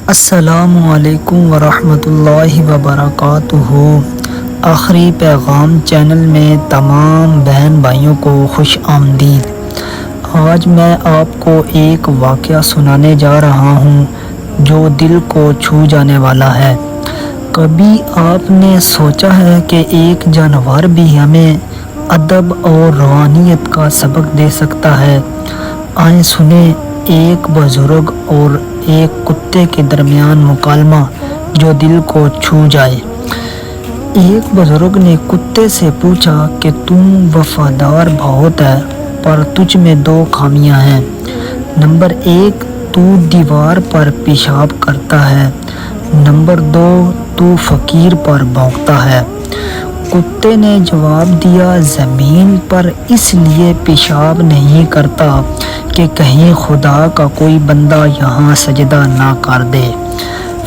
السلام علیکم ورحمۃ اللہ وبرکاتہ۔ آخری پیغام چینل میں تمام بہن بھائیوں کو خوش آمدید۔ آج میں آپ کو ایک واقعہ سنانے جا رہا ہوں جو دل کو چھو جانے والا ہے۔ کبھی آپ نے سوچا ہے کہ ایک جانور بھی ہمیں ادب اور روحانیت کا سبق دے سکتا ہے؟ آئیں سنیں ایک بزرگ اور ایک کتے کے درمیان مکالمہ جو دل کو چھو جائے۔ ایک بزرگ نے کتے سے پوچھا کہ تم وفادار بہت ہے پر تجھ میں دو خامیاں ہیں۔ نمبر 1 تو دیوار پر پیشاب کرتا ہے، نمبر 2 تو فقیر پر بھونکتا ہے۔ کتے نے جواب دیا، زمین پر اس لیے پیشاب نہیں کرتا کہ کہیں خدا کا کوئی بندہ یہاں سجدہ نہ کر دے،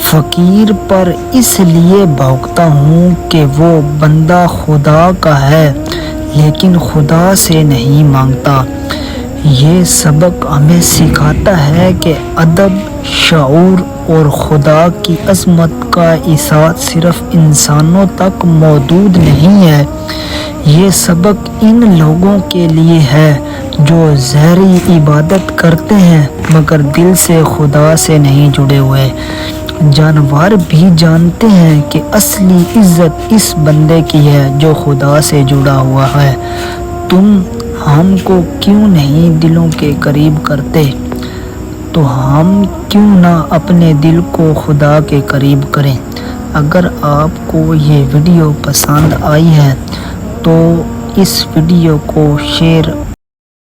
فقیر پر اس لیے بھونکتا ہوں کہ وہ بندہ خدا کا ہے لیکن خدا سے نہیں مانگتا۔ یہ سبق ہمیں سکھاتا ہے کہ ادب، شعور اور خدا کی عظمت کا احساس صرف انسانوں تک محدود نہیں ہے۔ یہ سبق ان لوگوں کے لیے ہے جو ظاہری عبادت کرتے ہیں مگر دل سے خدا سے نہیں جڑے ہوئے۔ جانور بھی جانتے ہیں کہ اصلی عزت اس بندے کی ہے جو خدا سے جڑا ہوا ہے۔ تم ہم کو کیوں نہیں دلوں کے قریب کرتے؟ تو ہم کیوں نہ اپنے دل کو خدا کے قریب کریں؟ اگر آپ کو یہ ویڈیو پسند آئی ہے تو اس ویڈیو کو شیئر